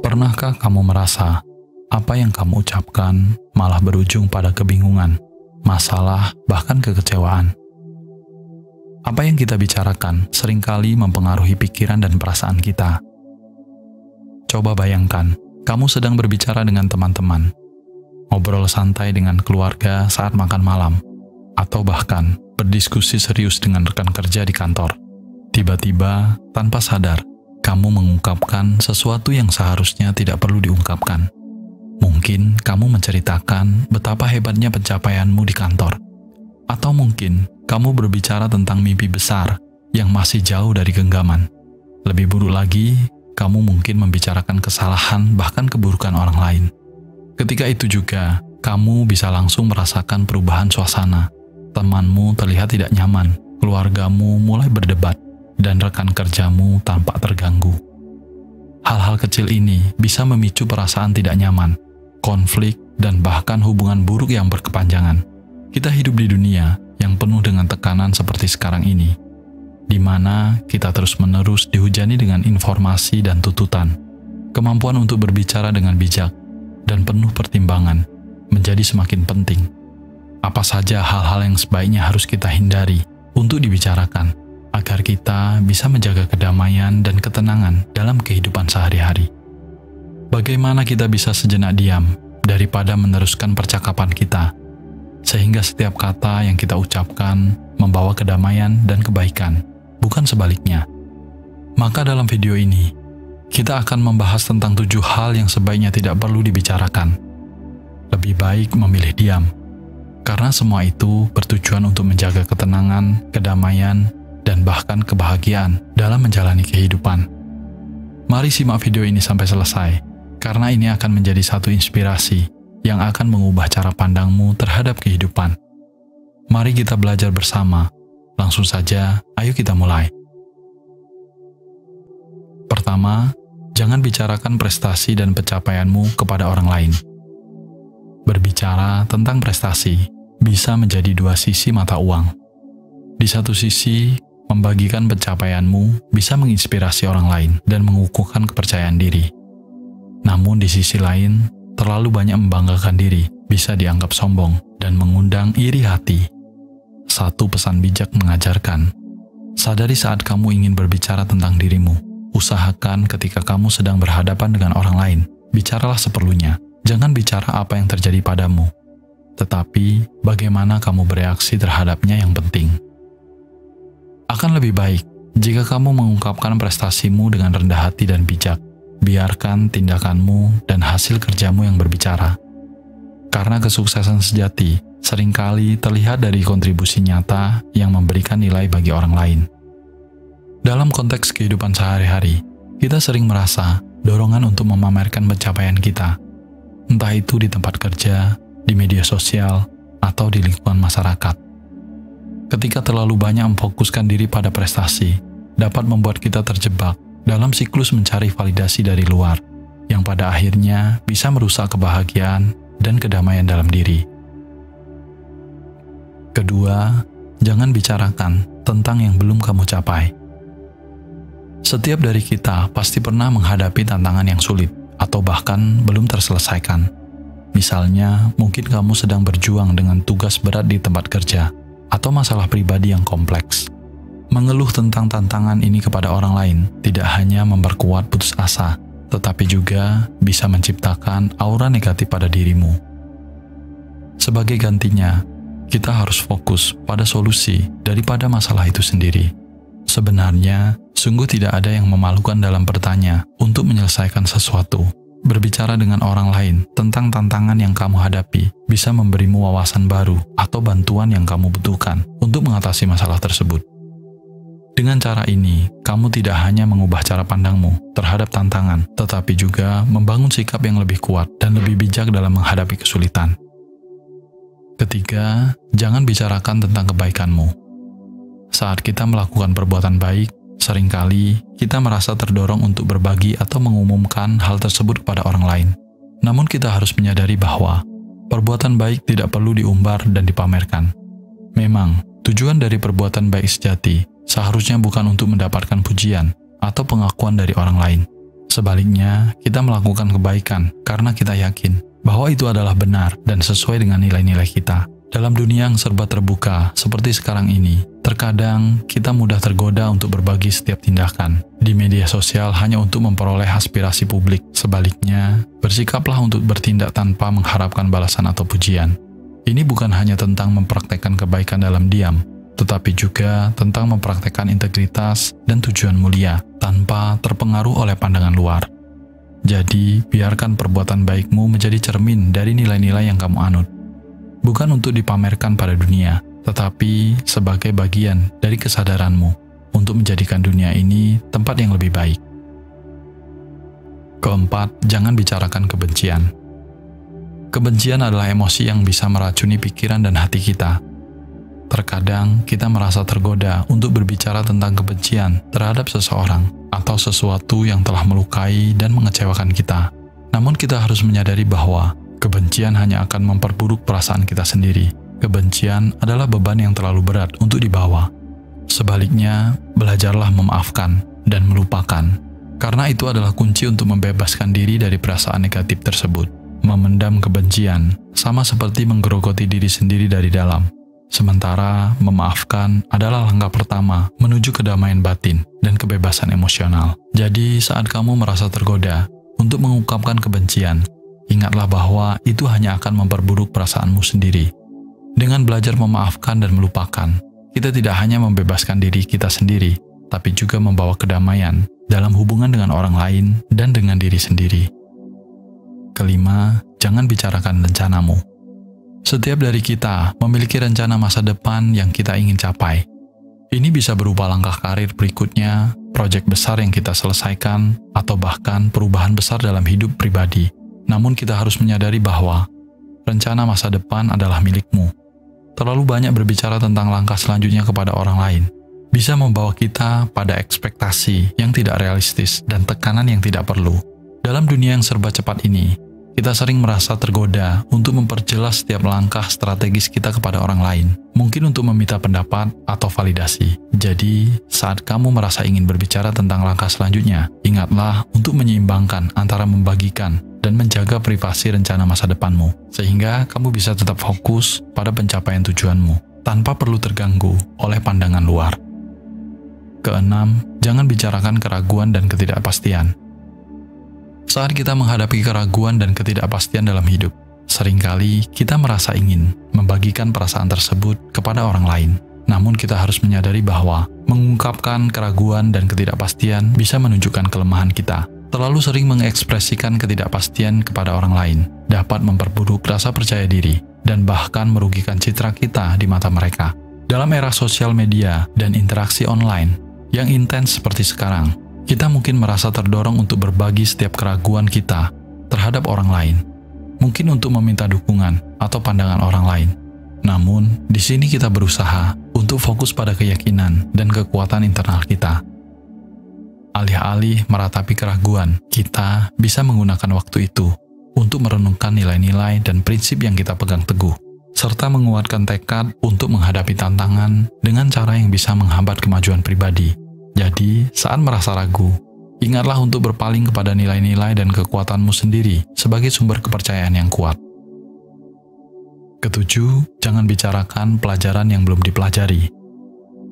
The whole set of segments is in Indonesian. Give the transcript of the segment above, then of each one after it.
Pernahkah kamu merasa apa yang kamu ucapkan malah berujung pada kebingungan, masalah, bahkan kekecewaan? Apa yang kita bicarakan seringkali mempengaruhi pikiran dan perasaan kita. Coba bayangkan, kamu sedang berbicara dengan teman-teman, ngobrol santai dengan keluarga saat makan malam, atau bahkan berdiskusi serius dengan rekan kerja di kantor. Tiba-tiba, tanpa sadar, kamu mengungkapkan sesuatu yang seharusnya tidak perlu diungkapkan. Mungkin kamu menceritakan betapa hebatnya pencapaianmu di kantor. Atau mungkin kamu berbicara tentang mimpi besar yang masih jauh dari genggaman. Lebih buruk lagi, kamu mungkin membicarakan kesalahan bahkan keburukan orang lain. Ketika itu juga, kamu bisa langsung merasakan perubahan suasana. Temanmu terlihat tidak nyaman, keluargamu mulai berdebat, dan rekan kerjamu tampak terganggu. Hal-hal kecil ini bisa memicu perasaan tidak nyaman, konflik, dan bahkan hubungan buruk yang berkepanjangan. Kita hidup di dunia yang penuh dengan tekanan seperti sekarang ini, di mana kita terus-menerus dihujani dengan informasi dan tuntutan. Kemampuan untuk berbicara dengan bijak dan penuh pertimbangan menjadi semakin penting. Apa saja hal-hal yang sebaiknya harus kita hindari untuk dibicarakan, agar kita bisa menjaga kedamaian dan ketenangan dalam kehidupan sehari-hari. Bagaimana kita bisa sejenak diam daripada meneruskan percakapan kita, sehingga setiap kata yang kita ucapkan membawa kedamaian dan kebaikan, bukan sebaliknya. Maka dalam video ini, kita akan membahas tentang 7 hal yang sebaiknya tidak perlu dibicarakan. Lebih baik memilih diam, karena semua itu bertujuan untuk menjaga ketenangan, kedamaian, dan bahkan kebahagiaan dalam menjalani kehidupan. Mari simak video ini sampai selesai, karena ini akan menjadi satu inspirasi yang akan mengubah cara pandangmu terhadap kehidupan. Mari kita belajar bersama. Langsung saja, ayo kita mulai. Pertama, jangan bicarakan prestasi dan pencapaianmu kepada orang lain. Berbicara tentang prestasi bisa menjadi dua sisi mata uang. Di satu sisi, membagikan pencapaianmu bisa menginspirasi orang lain dan mengukuhkan kepercayaan diri. Namun di sisi lain, terlalu banyak membanggakan diri bisa dianggap sombong dan mengundang iri hati. Satu pesan bijak mengajarkan, sadari saat kamu ingin berbicara tentang dirimu. Usahakan ketika kamu sedang berhadapan dengan orang lain, bicaralah seperlunya. Jangan bicara apa yang terjadi padamu, tetapi bagaimana kamu bereaksi terhadapnya yang penting. Akan lebih baik jika kamu mengungkapkan prestasimu dengan rendah hati dan bijak. Biarkan tindakanmu dan hasil kerjamu yang berbicara. Karena kesuksesan sejati seringkali terlihat dari kontribusi nyata yang memberikan nilai bagi orang lain. Dalam konteks kehidupan sehari-hari, kita sering merasa dorongan untuk memamerkan pencapaian kita. Entah itu di tempat kerja, di media sosial, atau di lingkungan masyarakat. Ketika terlalu banyak memfokuskan diri pada prestasi, dapat membuat kita terjebak dalam siklus mencari validasi dari luar, yang pada akhirnya bisa merusak kebahagiaan dan kedamaian dalam diri. Kedua, jangan bicarakan tentang yang belum kamu capai. Setiap dari kita pasti pernah menghadapi tantangan yang sulit, atau bahkan belum terselesaikan. Misalnya, mungkin kamu sedang berjuang dengan tugas berat di tempat kerja, atau masalah pribadi yang kompleks. Mengeluh tentang tantangan ini kepada orang lain tidak hanya memperkuat putus asa, tetapi juga bisa menciptakan aura negatif pada dirimu. Sebagai gantinya, kita harus fokus pada solusi daripada masalah itu sendiri. Sebenarnya, sungguh tidak ada yang memalukan dalam bertanya untuk menyelesaikan sesuatu. Berbicara dengan orang lain tentang tantangan yang kamu hadapi bisa memberimu wawasan baru atau bantuan yang kamu butuhkan untuk mengatasi masalah tersebut. Dengan cara ini, kamu tidak hanya mengubah cara pandangmu terhadap tantangan, tetapi juga membangun sikap yang lebih kuat dan lebih bijak dalam menghadapi kesulitan. Ketiga, jangan bicarakan tentang kebaikanmu. Saat kita melakukan perbuatan baik, seringkali kita merasa terdorong untuk berbagi atau mengumumkan hal tersebut kepada orang lain. Namun kita harus menyadari bahwa perbuatan baik tidak perlu diumbar dan dipamerkan. Memang, tujuan dari perbuatan baik sejati seharusnya bukan untuk mendapatkan pujian atau pengakuan dari orang lain. Sebaliknya, kita melakukan kebaikan karena kita yakin bahwa itu adalah benar dan sesuai dengan nilai-nilai kita. Dalam dunia yang serba terbuka seperti sekarang ini, terkadang kita mudah tergoda untuk berbagi setiap tindakan di media sosial hanya untuk memperoleh aspirasi publik. Sebaliknya, bersikaplah untuk bertindak tanpa mengharapkan balasan atau pujian. Ini bukan hanya tentang mempraktekkan kebaikan dalam diam, tetapi juga tentang mempraktekkan integritas dan tujuan mulia tanpa terpengaruh oleh pandangan luar. Jadi, biarkan perbuatan baikmu menjadi cermin dari nilai-nilai yang kamu anut. Bukan untuk dipamerkan pada dunia, tetapi sebagai bagian dari kesadaranmu untuk menjadikan dunia ini tempat yang lebih baik. Keempat, jangan bicarakan kebencian. Kebencian adalah emosi yang bisa meracuni pikiran dan hati kita. Terkadang kita merasa tergoda untuk berbicara tentang kebencian terhadap seseorang atau sesuatu yang telah melukai dan mengecewakan kita. Namun kita harus menyadari bahwa kebencian hanya akan memperburuk perasaan kita sendiri. Kebencian adalah beban yang terlalu berat untuk dibawa. Sebaliknya, belajarlah memaafkan dan melupakan, karena itu adalah kunci untuk membebaskan diri dari perasaan negatif tersebut. Memendam kebencian sama seperti menggerogoti diri sendiri dari dalam. Sementara memaafkan adalah langkah pertama menuju kedamaian batin dan kebebasan emosional. Jadi, saat kamu merasa tergoda untuk mengungkapkan kebencian, ingatlah bahwa itu hanya akan memperburuk perasaanmu sendiri. Dengan belajar memaafkan dan melupakan, kita tidak hanya membebaskan diri kita sendiri, tapi juga membawa kedamaian dalam hubungan dengan orang lain dan dengan diri sendiri. Kelima, jangan bicarakan rencanamu. Setiap dari kita memiliki rencana masa depan yang kita ingin capai. Ini bisa berupa langkah karir berikutnya, proyek besar yang kita selesaikan, atau bahkan perubahan besar dalam hidup pribadi. Namun kita harus menyadari bahwa rencana masa depan adalah milikmu. Terlalu banyak berbicara tentang langkah selanjutnya kepada orang lain bisa membawa kita pada ekspektasi yang tidak realistis dan tekanan yang tidak perlu. Dalam dunia yang serba cepat ini, kita sering merasa tergoda untuk memperjelas setiap langkah strategis kita kepada orang lain, mungkin untuk meminta pendapat atau validasi. Jadi, saat kamu merasa ingin berbicara tentang langkah selanjutnya, ingatlah untuk menyeimbangkan antara membagikan dan menjaga privasi rencana masa depanmu, sehingga kamu bisa tetap fokus pada pencapaian tujuanmu, tanpa perlu terganggu oleh pandangan luar. Keenam, jangan bicarakan keraguan dan ketidakpastian. Saat kita menghadapi keraguan dan ketidakpastian dalam hidup, seringkali kita merasa ingin membagikan perasaan tersebut kepada orang lain. Namun kita harus menyadari bahwa mengungkapkan keraguan dan ketidakpastian bisa menunjukkan kelemahan kita. Terlalu sering mengekspresikan ketidakpastian kepada orang lain dapat memperburuk rasa percaya diri dan bahkan merugikan citra kita di mata mereka. Dalam era sosial media dan interaksi online yang intens seperti sekarang, kita mungkin merasa terdorong untuk berbagi setiap keraguan kita terhadap orang lain, mungkin untuk meminta dukungan atau pandangan orang lain. Namun, di sini kita berusaha untuk fokus pada keyakinan dan kekuatan internal kita. Alih-alih meratapi keraguan, kita bisa menggunakan waktu itu untuk merenungkan nilai-nilai dan prinsip yang kita pegang teguh, serta menguatkan tekad untuk menghadapi tantangan dengan cara yang bisa menghambat kemajuan pribadi. Jadi, saat merasa ragu, ingatlah untuk berpaling kepada nilai-nilai dan kekuatanmu sendiri sebagai sumber kepercayaan yang kuat. Ketujuh, jangan bicarakan pelajaran yang belum dipelajari.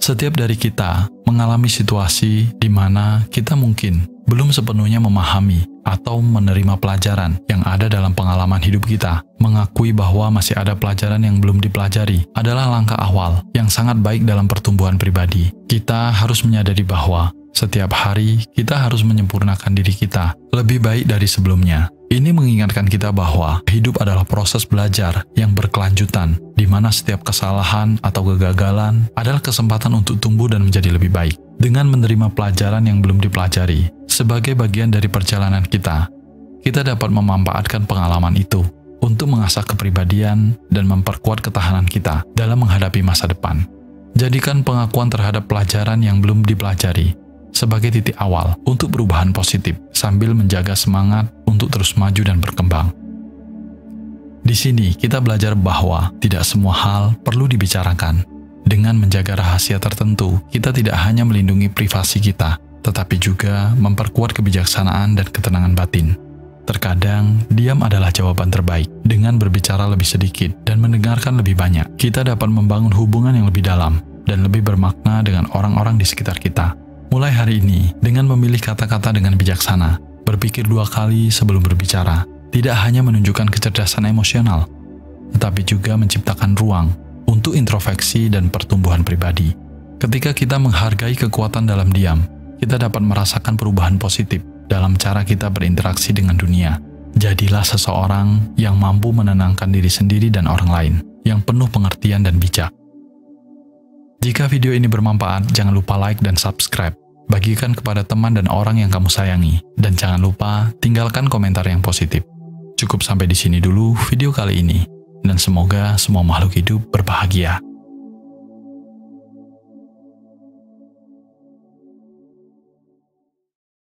Setiap dari kita mengalami situasi di mana kita mungkin belum sepenuhnya memahami atau menerima pelajaran yang ada dalam pengalaman hidup kita. Mengakui bahwa masih ada pelajaran yang belum dipelajari adalah langkah awal yang sangat baik dalam pertumbuhan pribadi. Kita harus menyadari bahwa setiap hari kita harus menyempurnakan diri kita lebih baik dari sebelumnya. Ini mengingatkan kita bahwa hidup adalah proses belajar yang berkelanjutan, di mana setiap kesalahan atau kegagalan adalah kesempatan untuk tumbuh dan menjadi lebih baik. Dengan menerima pelajaran yang belum dipelajari sebagai bagian dari perjalanan kita dapat memanfaatkan pengalaman itu untuk mengasah kepribadian dan memperkuat ketahanan kita dalam menghadapi masa depan. Jadikan pengakuan terhadap pelajaran yang belum dipelajari sebagai titik awal untuk perubahan positif, sambil menjaga semangat untuk terus maju dan berkembang. Di sini kita belajar bahwa tidak semua hal perlu dibicarakan, Dengan menjaga rahasia tertentu, kita tidak hanya melindungi privasi kita, tetapi juga memperkuat kebijaksanaan dan ketenangan batin. Terkadang, diam adalah jawaban terbaik. Dengan berbicara lebih sedikit dan mendengarkan lebih banyak, kita dapat membangun hubungan yang lebih dalam dan lebih bermakna dengan orang-orang di sekitar kita. Mulai hari ini, dengan memilih kata-kata dengan bijaksana, berpikir 2 kali sebelum berbicara, tidak hanya menunjukkan kecerdasan emosional, tetapi juga menciptakan ruang untuk introspeksi dan pertumbuhan pribadi. Ketika kita menghargai kekuatan dalam diam, kita dapat merasakan perubahan positif dalam cara kita berinteraksi dengan dunia. Jadilah seseorang yang mampu menenangkan diri sendiri dan orang lain, yang penuh pengertian dan bijak. Jika video ini bermanfaat, jangan lupa like dan subscribe. Bagikan kepada teman dan orang yang kamu sayangi. Dan jangan lupa tinggalkan komentar yang positif. Cukup sampai di sini dulu video kali ini. Dan semoga semua makhluk hidup berbahagia.